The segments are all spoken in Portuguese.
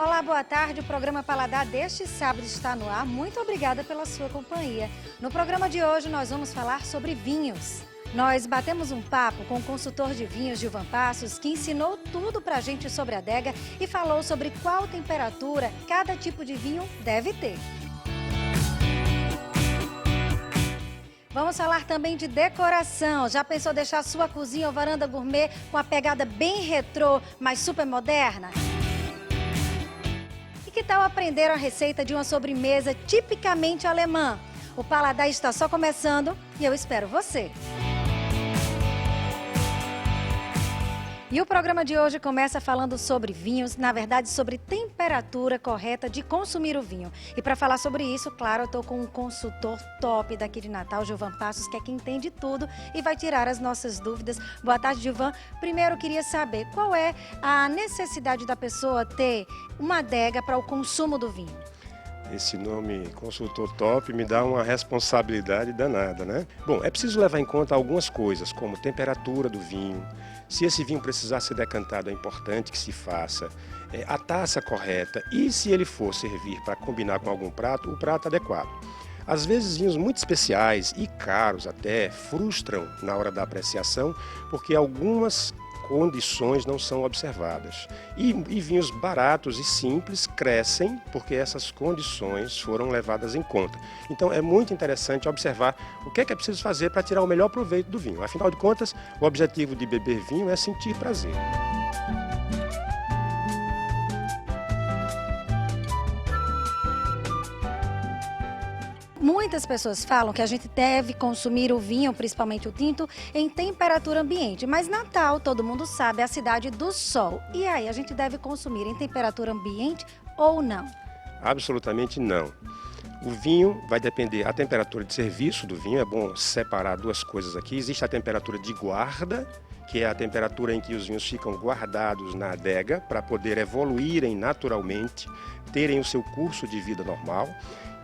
Olá, boa tarde. O programa Paladar deste sábado está no ar. Muito obrigada pela sua companhia. No programa de hoje nós vamos falar sobre vinhos. Nós batemos um papo com o consultor de vinhos Gilvan Passos, que ensinou tudo pra gente sobre a adega e falou sobre qual temperatura cada tipo de vinho deve ter. Vamos falar também de decoração. Já pensou deixar sua cozinha ou varanda gourmet com a pegada bem retrô, mas super moderna? E que tal aprender a receita de uma sobremesa tipicamente alemã? O Paladar está só começando e eu espero você. E o programa de hoje começa falando sobre vinhos, na verdade sobre temperatura correta de consumir o vinho. E para falar sobre isso, claro, eu estou com um consultor top daqui de Natal, Gilvan Passos, que é quem entende tudo e vai tirar as nossas dúvidas. Boa tarde, Gilvan. Primeiro eu queria saber qual é a necessidade da pessoa ter uma adega para o consumo do vinho. Esse nome consultor top me dá uma responsabilidade danada, né? Bom, é preciso levar em conta algumas coisas, como temperatura do vinho. Se esse vinho precisar ser decantado, é importante que se faça. A taça correta e, se ele for servir para combinar com algum prato, o prato adequado. Às vezes, vinhos muito especiais e caros até frustram na hora da apreciação, porque algumas condições não são observadas. E vinhos baratos e simples crescem porque essas condições foram levadas em conta. Então é muito interessante observar o que é preciso fazer para tirar o melhor proveito do vinho. Afinal de contas, o objetivo de beber vinho é sentir prazer. Muitas pessoas falam que a gente deve consumir o vinho, principalmente o tinto, em temperatura ambiente. Mas Natal, todo mundo sabe, é a cidade do sol. E aí, a gente deve consumir em temperatura ambiente ou não? Absolutamente não. O vinho vai depender, a temperatura de serviço do vinho, é bom separar duas coisas aqui. Existe a temperatura de guarda, que é a temperatura em que os vinhos ficam guardados na adega para poder evoluírem naturalmente, terem o seu curso de vida normal.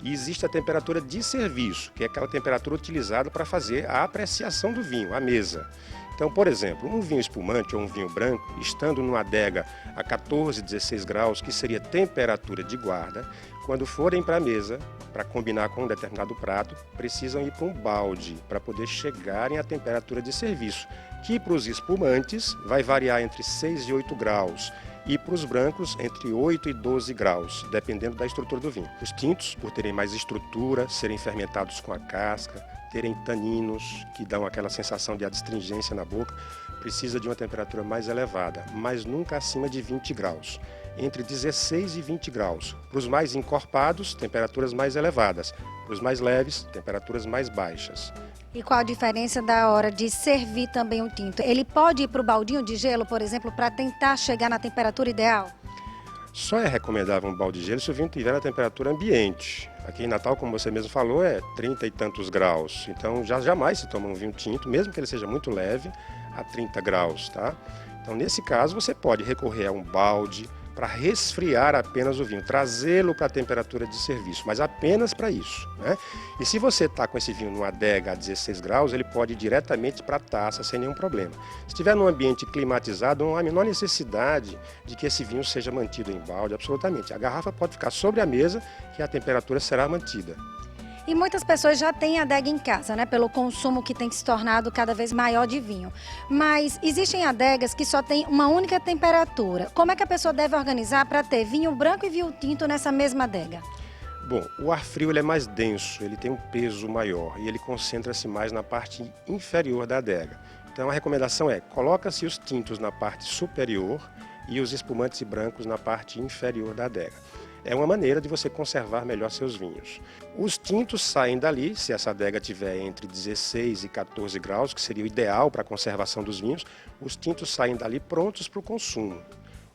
E existe a temperatura de serviço, que é aquela temperatura utilizada para fazer a apreciação do vinho, a mesa. Então, por exemplo, um vinho espumante ou um vinho branco, estando numa adega a 14, 16 graus, que seria temperatura de guarda, quando forem para a mesa, para combinar com um determinado prato, precisam ir para um balde para poder chegarem à temperatura de serviço, que para os espumantes vai variar entre 6 e 8 graus. E para os brancos, entre 8 e 12 graus, dependendo da estrutura do vinho. Os tintos, por terem mais estrutura, serem fermentados com a casca, terem taninos, que dão aquela sensação de adstringência na boca, precisa de uma temperatura mais elevada, mas nunca acima de 20 graus. Entre 16 e 20 graus. Para os mais encorpados, temperaturas mais elevadas. Para os mais leves, temperaturas mais baixas. E qual a diferença da hora de servir também o tinto? Ele pode ir para o baldinho de gelo, por exemplo, para tentar chegar na temperatura ideal? Só é recomendável um balde de gelo se o vinho tiver na temperatura ambiente. Aqui em Natal, como você mesmo falou, é 30 e tantos graus. Então, jamais se toma um vinho tinto, mesmo que ele seja muito leve, a 30 graus, tá? Então, nesse caso, você pode recorrer a um balde para resfriar apenas o vinho, trazê-lo para a temperatura de serviço, mas apenas para isso, né? E se você está com esse vinho numa adega a 16 graus, ele pode ir diretamente para a taça sem nenhum problema. Se estiver num ambiente climatizado, não há a menor necessidade de que esse vinho seja mantido em balde, absolutamente. A garrafa pode ficar sobre a mesa, que a temperatura será mantida. E muitas pessoas já têm adega em casa, né? Pelo consumo que tem se tornado cada vez maior de vinho. Mas existem adegas que só têm uma única temperatura. Como é que a pessoa deve organizar para ter vinho branco e vinho tinto nessa mesma adega? Bom, o ar frio ele é mais denso, ele tem um peso maior e ele concentra-se mais na parte inferior da adega. Então a recomendação é, coloca-se os tintos na parte superior e os espumantes brancos na parte inferior da adega. É uma maneira de você conservar melhor seus vinhos. Os tintos saem dali, se essa adega tiver entre 16 e 14 graus, que seria o ideal para a conservação dos vinhos, os tintos saem dali prontos para o consumo.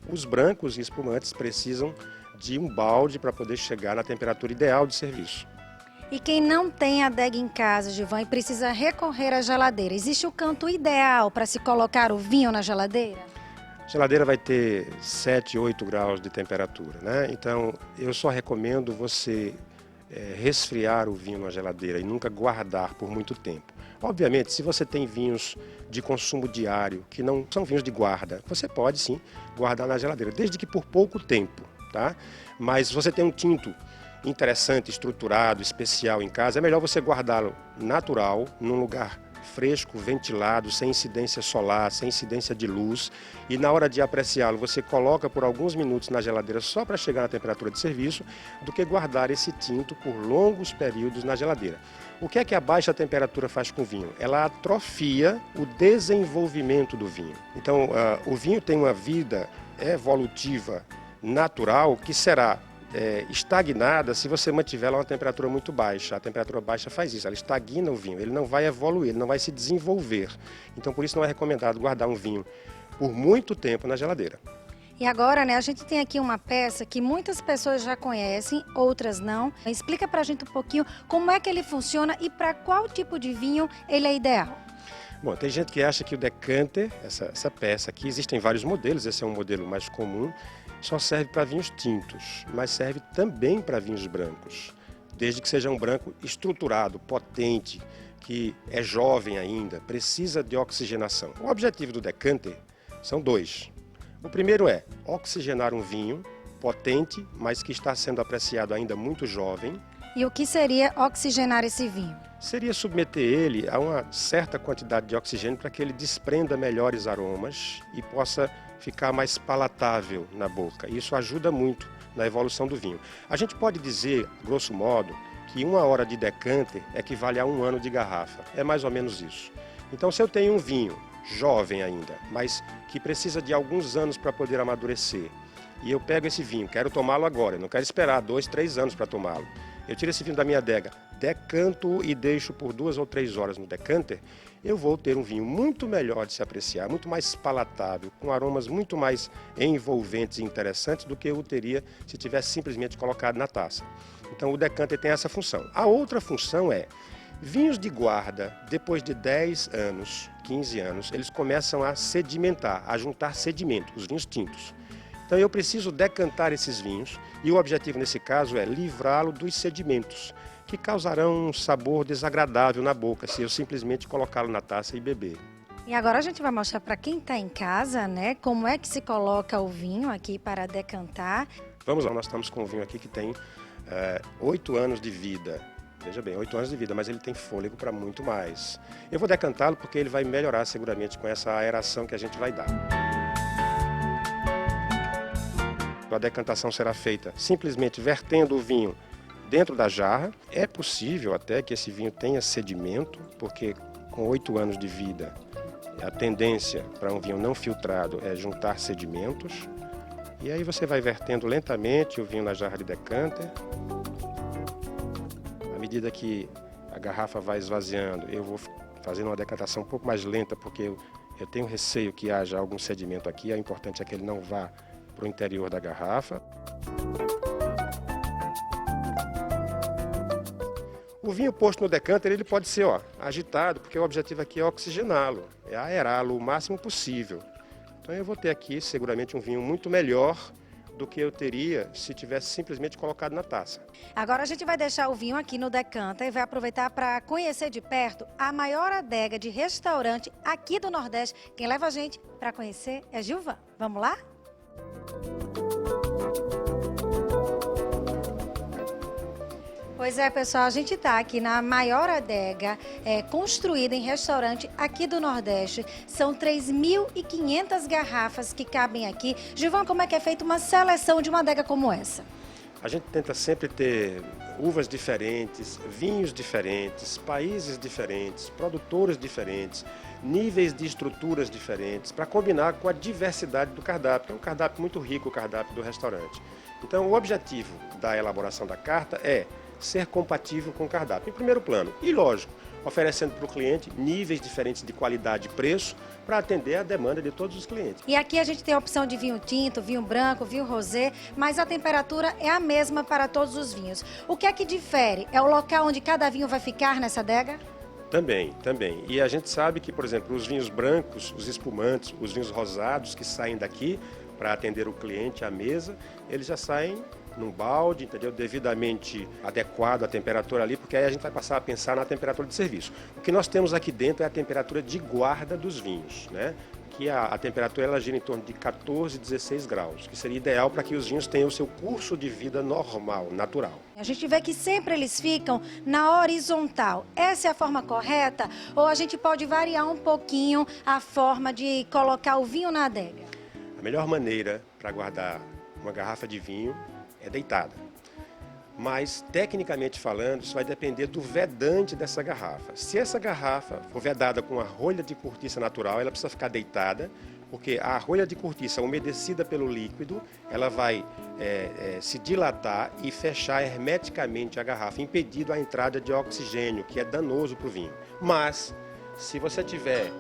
Os brancos e espumantes precisam de um balde para poder chegar na temperatura ideal de serviço. E quem não tem adega em casa, Gilvan, e precisa recorrer à geladeira, existe o canto ideal para se colocar o vinho na geladeira? A geladeira vai ter 7, 8 graus de temperatura, né? Então, eu só recomendo você resfriar o vinho na geladeira e nunca guardar por muito tempo. Obviamente, se você tem vinhos de consumo diário, que não são vinhos de guarda, você pode sim guardar na geladeira, desde que por pouco tempo. tá? Mas se você tem um tinto interessante, estruturado, especial em casa, é melhor você guardá-lo natural, num lugar fresco, ventilado, sem incidência solar, sem incidência de luz, e na hora de apreciá-lo você coloca por alguns minutos na geladeira só para chegar na temperatura de serviço, do que guardar esse tinto por longos períodos na geladeira. O que é que a baixa temperatura faz com o vinho? Ela atrofia o desenvolvimento do vinho. Então, o vinho tem uma vida evolutiva natural que será estagnada se você mantiver ela a uma temperatura muito baixa. A temperatura baixa faz isso, ela estagna o vinho, ele não vai evoluir, ele não vai se desenvolver. Então, por isso não é recomendado guardar um vinho por muito tempo na geladeira. E agora, né, a gente tem aqui uma peça que muitas pessoas já conhecem, outras não. Explica pra gente um pouquinho como é que ele funciona e para qual tipo de vinho ele é ideal. Bom, tem gente que acha que o decanter, essa peça aqui, existem vários modelos, esse é um modelo mais comum, só serve para vinhos tintos, mas serve também para vinhos brancos, desde que seja um branco estruturado, potente, que é jovem ainda, precisa de oxigenação. O objetivo do decanter são dois. O primeiro é oxigenar um vinho potente, mas que está sendo apreciado ainda muito jovem. E o que seria oxigenar esse vinho? Seria submeter ele a uma certa quantidade de oxigênio para que ele desprenda melhores aromas e possa ficar mais palatável na boca. Isso ajuda muito na evolução do vinho. A gente pode dizer, grosso modo, que 1 hora de decanter equivale a 1 ano de garrafa. É mais ou menos isso. Então, se eu tenho um vinho jovem ainda, mas que precisa de alguns anos para poder amadurecer, e eu pego esse vinho, quero tomá-lo agora, eu não quero esperar 2, 3 anos para tomá-lo. Eu tiro esse vinho da minha adega, decanto e deixo por 2 ou 3 horas no decanter, eu vou ter um vinho muito melhor de se apreciar, muito mais palatável, com aromas muito mais envolventes e interessantes do que eu teria se tivesse simplesmente colocado na taça. Então o decanter tem essa função. A outra função é, vinhos de guarda, depois de 10 anos, 15 anos, eles começam a sedimentar, a juntar sedimento, os vinhos tintos. Então eu preciso decantar esses vinhos e o objetivo nesse caso é livrá-lo dos sedimentos, que causarão um sabor desagradável na boca se eu simplesmente colocá-lo na taça e beber. E agora a gente vai mostrar para quem está em casa, né, como é que se coloca o vinho aqui para decantar. Vamos lá, nós estamos com um vinho aqui que tem 8 anos de vida. Veja bem, 8 anos de vida, mas ele tem fôlego para muito mais. Eu vou decantá-lo porque ele vai melhorar seguramente com essa aeração que a gente vai dar. A decantação será feita simplesmente vertendo o vinho dentro da jarra. É possível até que esse vinho tenha sedimento, porque com 8 anos de vida, a tendência para um vinho não filtrado é juntar sedimentos. E aí você vai vertendo lentamente o vinho na jarra de decanter. À medida que a garrafa vai esvaziando, eu vou fazendo uma decantação um pouco mais lenta, porque eu tenho receio que haja algum sedimento aqui. O importante é que ele não vá para o interior da garrafa. O vinho posto no decanter ele pode ser agitado, porque o objetivo aqui é oxigená-lo, é aerá-lo o máximo possível. Então eu vou ter aqui seguramente um vinho muito melhor do que eu teria se tivesse simplesmente colocado na taça. Agora a gente vai deixar o vinho aqui no decanter e vai aproveitar para conhecer de perto a maior adega de restaurante aqui do Nordeste. Quem leva a gente para conhecer é Gilvan. Vamos lá? Pois é, pessoal, a gente está aqui na maior adega construída em restaurante aqui do Nordeste. São 3.500 garrafas que cabem aqui. Gilvan, como é que é feita uma seleção de uma adega como essa? A gente tenta sempre ter uvas diferentes, vinhos diferentes, países diferentes, produtores diferentes, níveis de estruturas diferentes, para combinar com a diversidade do cardápio. É um cardápio muito rico, o cardápio do restaurante. Então, o objetivo da elaboração da carta é ser compatível com o cardápio, em primeiro plano. E, lógico, oferecendo para o cliente níveis diferentes de qualidade e preço para atender a demanda de todos os clientes. E aqui a gente tem a opção de vinho tinto, vinho branco, vinho rosé, mas a temperatura é a mesma para todos os vinhos. O que é que difere? É o local onde cada vinho vai ficar nessa adega? Também. E a gente sabe que, por exemplo, os vinhos brancos, os espumantes, os vinhos rosados que saem daqui para atender o cliente à mesa, eles já saem num balde, entendeu? Devidamente adequado à temperatura ali, porque aí a gente vai passar a pensar na temperatura de serviço. O que nós temos aqui dentro é a temperatura de guarda dos vinhos, né? que a temperatura ela gira em torno de 14, 16 graus, que seria ideal para que os vinhos tenham o seu curso de vida normal, natural. A gente vê que sempre eles ficam na horizontal. Essa é a forma correta? Ou a gente pode variar um pouquinho a forma de colocar o vinho na adega? A melhor maneira para guardar uma garrafa de vinho é deitada. Mas, tecnicamente falando, isso vai depender do vedante dessa garrafa. Se essa garrafa for vedada com a rolha de cortiça natural, ela precisa ficar deitada, porque a rolha de cortiça umedecida pelo líquido, ela vai se dilatar e fechar hermeticamente a garrafa, impedindo a entrada de oxigênio, que é danoso para o vinho. Mas, se você tiver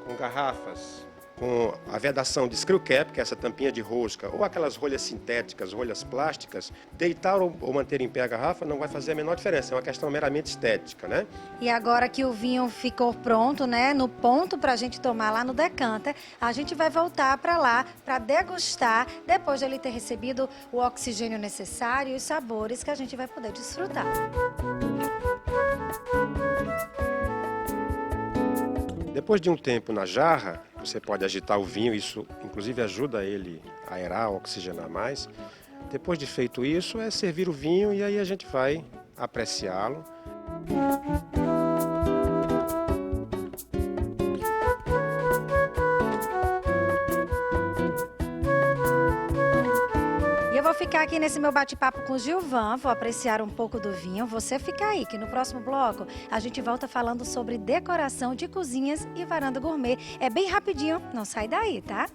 com garrafas com a vedação de screw cap, que é essa tampinha de rosca, ou aquelas rolhas sintéticas, rolhas plásticas, deitar ou manter em pé a garrafa não vai fazer a menor diferença, é uma questão meramente estética, né? E agora que o vinho ficou pronto, né, no ponto para a gente tomar lá no decanter, a gente vai voltar para lá para degustar, depois de ele ter recebido o oxigênio necessário e os sabores que a gente vai poder desfrutar. Depois de um tempo na jarra, você pode agitar o vinho, isso inclusive ajuda ele a aerar, a oxigenar mais. Depois de feito isso, é servir o vinho e aí a gente vai apreciá-lo. E eu vou ficar aqui nesse meu bate-papo com o Gilvan, vou apreciar um pouco do vinho. Você fica aí, que no próximo bloco a gente volta falando sobre decoração de cozinhas e varanda gourmet. É bem rapidinho, não sai daí, tá?